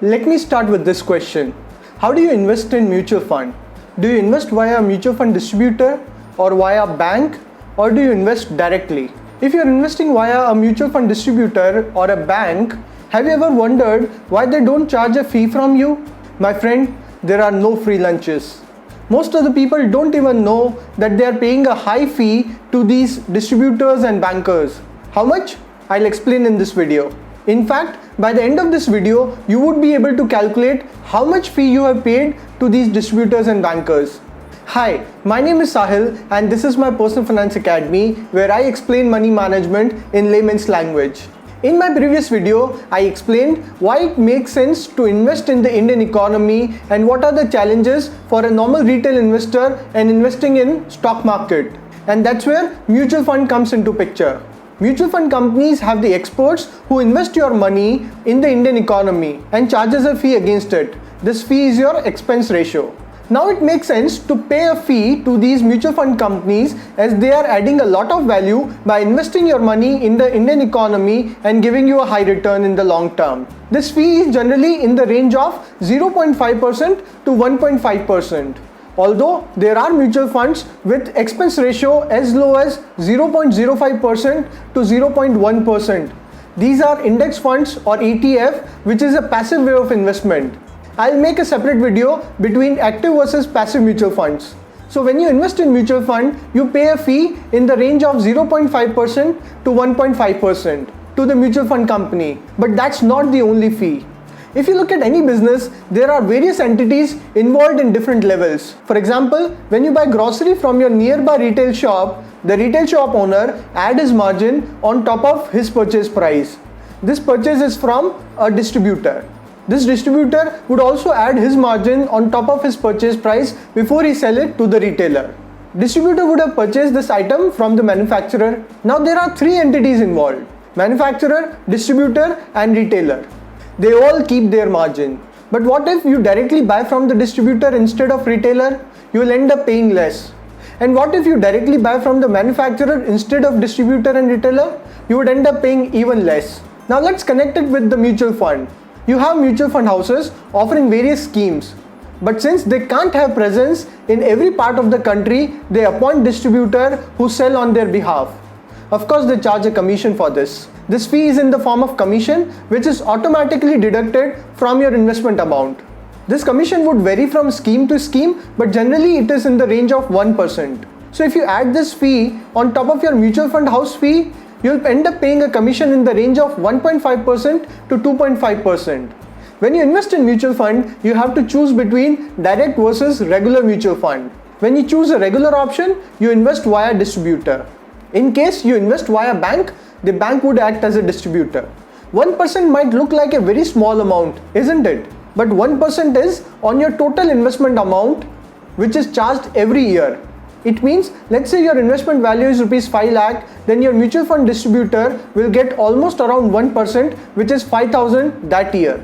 Let me start with this question. How do you invest in mutual fund? Do you invest via a mutual fund distributor or via a bank, or do you invest directly? If you're investing via a mutual fund distributor or a bank, have you ever wondered why they don't charge a fee from you? My friend, there are no free lunches. Most of the people don't even know that they are paying a high fee to these distributors and bankers. How much? I'll explain in this video. In fact, by the end of this video, you would be able to calculate how much fee you have paid to these distributors and bankers. Hi, my name is Sahil and this is my Personal Finance Academy where I explain money management in layman's language. In my previous video, I explained why it makes sense to invest in the Indian economy and what are the challenges for a normal retail investor and investing in stock market. And that's where mutual fund comes into picture. Mutual fund companies have the experts who invest your money in the Indian economy and charges a fee against it. This fee is your expense ratio. Now it makes sense to pay a fee to these mutual fund companies as they are adding a lot of value by investing your money in the Indian economy and giving you a high return in the long term. This fee is generally in the range of 0.5% to 1.5%. Although there are mutual funds with expense ratio as low as 0.05% to 0.1%. These are index funds or ETF, which is a passive way of investment. I'll make a separate video between active versus passive mutual funds. So when you invest in mutual fund, you pay a fee in the range of 0.5% to 1.5% to the mutual fund company. But that's not the only fee. If you look at any business, there are various entities involved in different levels. For example, when you buy grocery from your nearby retail shop, the retail shop owner adds his margin on top of his purchase price. This purchase is from a distributor. This distributor would also add his margin on top of his purchase price before he sells it to the retailer. Distributor would have purchased this item from the manufacturer. Now there are three entities involved: manufacturer, distributor and retailer. They all keep their margin. But what if you directly buy from the distributor instead of retailer? You will end up paying less. And what if you directly buy from the manufacturer instead of distributor and retailer? You would end up paying even less. Now let's connect it with the mutual fund. You have mutual fund houses offering various schemes. But since they can't have presence in every part of the country, they appoint distributors who sell on their behalf. Of course, they charge a commission for this. This fee is in the form of commission, which is automatically deducted from your investment amount. This commission would vary from scheme to scheme, but generally it is in the range of 1%. So if you add this fee on top of your mutual fund house fee, you'll end up paying a commission in the range of 1.5% to 2.5%. When you invest in mutual fund, you have to choose between direct versus regular mutual fund. When you choose a regular option, you invest via distributor. In case you invest via bank, the bank would act as a distributor. 1% might look like a very small amount, isn't it? But 1% is on your total investment amount, which is charged every year. It means, let's say your investment value is rupees 5 lakh, then your mutual fund distributor will get almost around 1%, which is 5,000 that year.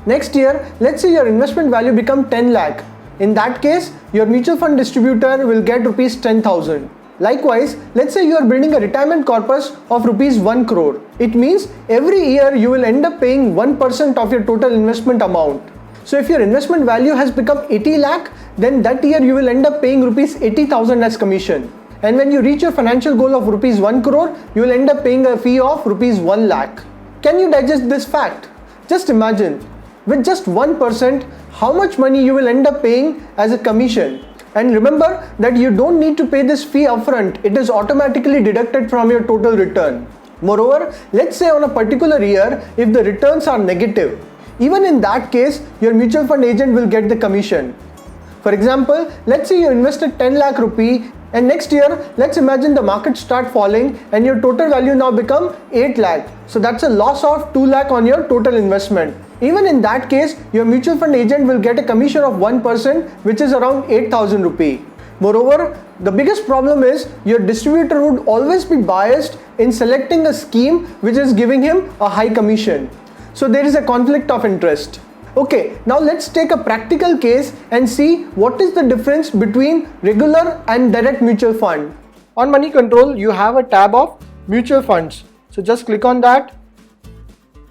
Next year, let's say your investment value become 10 lakh. In that case, your mutual fund distributor will get rupees 10,000. Likewise, let's say you are building a retirement corpus of rupees 1 crore. It means every year you will end up paying 1% of your total investment amount. So if your investment value has become 80 lakh, then that year you will end up paying rupees 80,000 as commission. And when you reach your financial goal of rupees 1 crore, you will end up paying a fee of rupees 1 lakh. Can you digest this fact? Just imagine, with just 1%, how much money you will end up paying as a commission. And remember that you don't need to pay this fee upfront. It is automatically deducted from your total return. Moreover, let's say on a particular year, if the returns are negative, even in that case, your mutual fund agent will get the commission. For example, let's say you invested 10 lakh rupee and next year, let's imagine the markets start falling and your total value now become 8 lakh. So that's a loss of 2 lakh on your total investment. Even in that case, your mutual fund agent will get a commission of 1%, which is around 8,000 rupee. Moreover, the biggest problem is your distributor would always be biased in selecting a scheme which is giving him a high commission. So there is a conflict of interest. Okay, now let's take a practical case and see what is the difference between regular and direct mutual fund. On Money Control, you have a tab of mutual funds. So just click on that.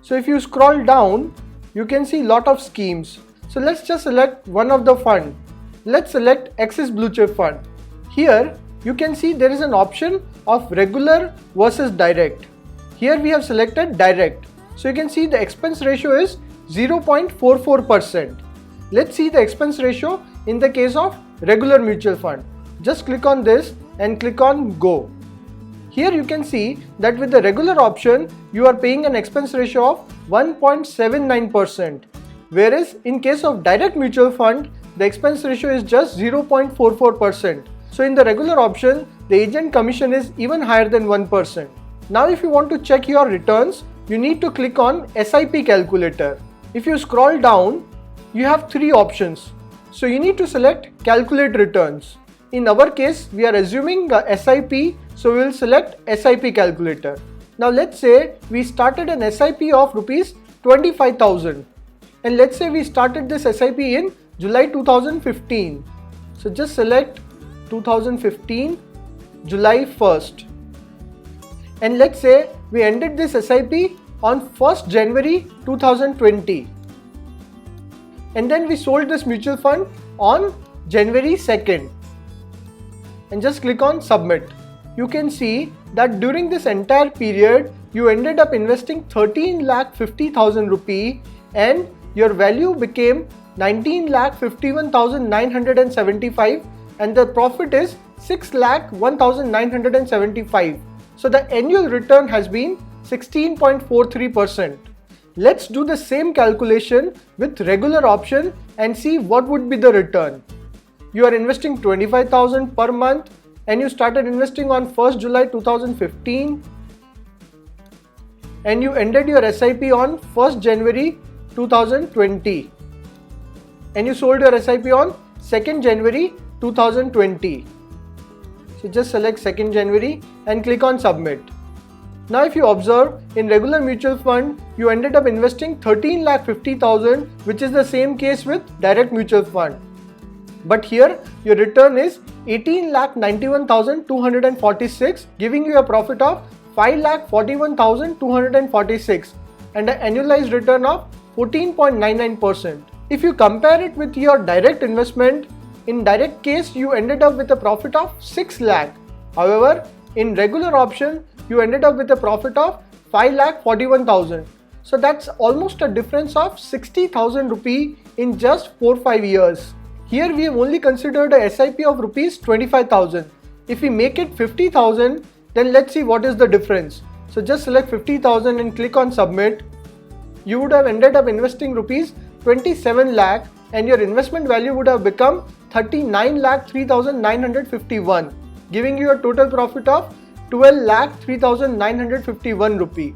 So if you scroll down, you can see lot of schemes. So let's just select one of the fund. Let's select Axis Blue Chip Fund. Here you can see there is an option of regular versus direct. Here we have selected direct. So you can see the expense ratio is 0.44%. Let's see the expense ratio in the case of regular mutual fund. Just click on this and click on go. Here you can see that with the regular option, you are paying an expense ratio of 1.79%. Whereas in case of direct mutual fund, the expense ratio is just 0.44%. So in the regular option, the agent commission is even higher than 1%. Now if you want to check your returns, you need to click on SIP calculator. If you scroll down, you have three options. So you need to select calculate returns. In our case, we are assuming a SIP, so we will select SIP calculator. Now let's say we started an SIP of rupees 25,000, and let's say we started this SIP in July 2015. So just select 2015 July 1st, and let's say we ended this SIP on 1st January 2020, and then we sold this mutual fund on January 2nd, and just click on submit. You can see that during this entire period you ended up investing 13,50,000 rupee and your value became 19,51,975 and the profit is 6,01,975. So the annual return has been 16.43%. Let's do the same calculation with regular option and see what would be the return. You are investing 25,000 per month and you started investing on 1st July 2015 and you ended your SIP on 1st January 2020 and you sold your SIP on 2nd January 2020. So just select 2nd January and click on submit. Now if you observe, in regular mutual fund, you ended up investing 13,50,000, which is the same case with direct mutual fund. But here your return is 18,91,246, giving you a profit of 5,41,246 and an annualized return of 14.99%. If you compare it with your direct investment, in direct case you ended up with a profit of 6 lakh. However, in regular option, you ended up with a profit of 5,41,000. So that's almost a difference of 60,000 rupee in just 4-5 years. Here we have only considered a SIP of rupees 25,000. If we make it 50,000, then let's see what is the difference. So just select 50,000 and click on submit. You would have ended up investing rupees 27 lakh and your investment value would have become 39,03,951, giving you a total profit of 12,03,951 rupee.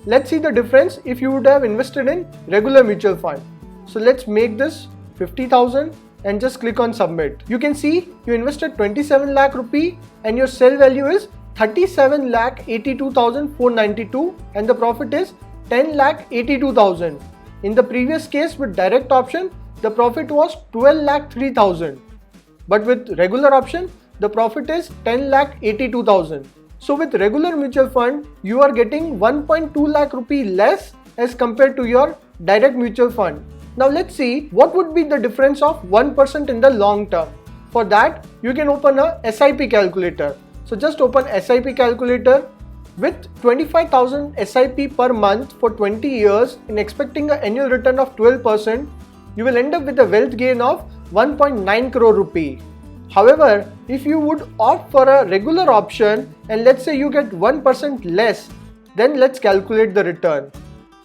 Let's see the difference if you would have invested in regular mutual fund. So let's make this 50,000 and just click on submit. You can see you invested 27 lakh rupee and your sell value is 37,82,492 and the profit is 10,82,000. In the previous case with direct option, the profit was 12,03,000. But with regular option, the profit is 10,82,000. So with regular mutual fund, you are getting 1.2 lakh rupee less as compared to your direct mutual fund. Now let's see what would be the difference of 1% in the long term. For that, you can open a SIP calculator. So just open SIP calculator. With 25,000 SIP per month for 20 years in expecting an annual return of 12%, you will end up with a wealth gain of 1.9 crore rupee. However, if you would opt for a regular option and let's say you get 1% less, then let's calculate the return.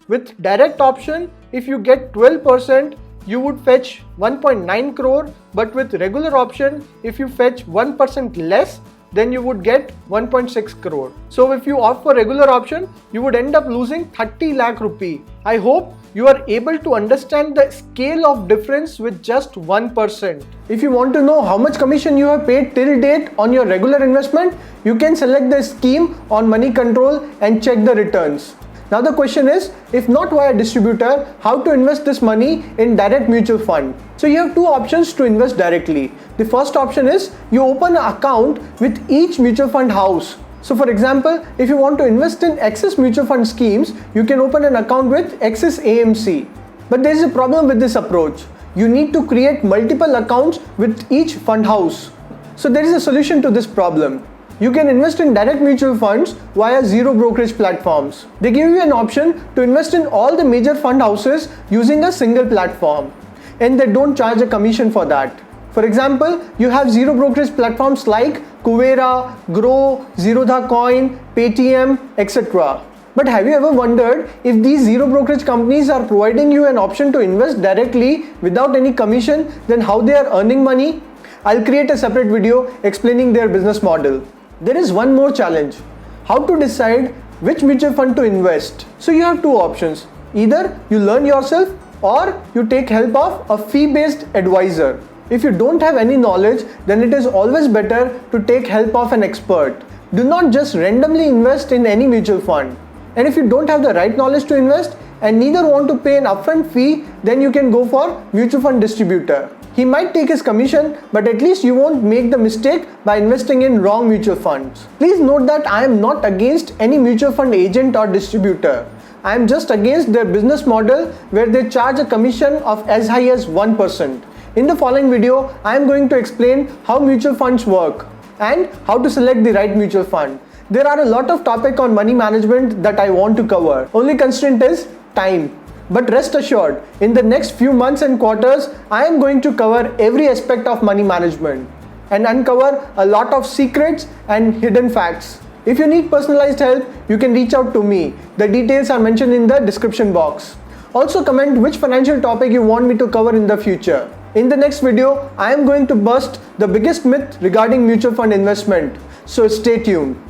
With direct option, if you get 12%, you would fetch 1.9 crore, but with regular option, if you fetch 1% less, then you would get 1.6 crore. So if you opt for regular option, you would end up losing 30 lakh rupee. I hope you are able to understand the scale of difference with just 1%. If you want to know how much commission you have paid till date on your regular investment, you can select the scheme on Money Control and check the returns. Now the question is, if not via distributor, how to invest this money in direct mutual fund? So you have two options to invest directly. The first option is you open an account with each mutual fund house. So for example, if you want to invest in Axis mutual fund schemes, you can open an account with Axis AMC. But there is a problem with this approach. You need to create multiple accounts with each fund house. So there is a solution to this problem. You can invest in direct mutual funds via zero brokerage platforms. They give you an option to invest in all the major fund houses using a single platform, and they don't charge a commission for that. For example, you have zero brokerage platforms like Kuvera, Grow, Zerodha Coin, Paytm, etc. But have you ever wondered if these zero brokerage companies are providing you an option to invest directly without any commission, then how they are earning money? I'll create a separate video explaining their business model. There is one more challenge: how to decide which mutual fund to invest. So you have two options. Either you learn yourself or you take help of a fee-based advisor. If you don't have any knowledge, then it is always better to take help of an expert. Do not just randomly invest in any mutual fund. And if you don't have the right knowledge to invest and neither want to pay an upfront fee, then you can go for mutual fund distributor. He might take his commission, but at least you won't make the mistake by investing in wrong mutual funds. Please note that I am not against any mutual fund agent or distributor. I am just against their business model where they charge a commission of as high as 1%. In the following video, I am going to explain how mutual funds work and how to select the right mutual fund. There are a lot of topics on money management that I want to cover. Only constraint is time. But rest assured, in the next few months and quarters, I am going to cover every aspect of money management and uncover a lot of secrets and hidden facts. If you need personalized help, you can reach out to me. The details are mentioned in the description box. Also comment which financial topic you want me to cover in the future. In the next video, I am going to bust the biggest myth regarding mutual fund investment. So stay tuned.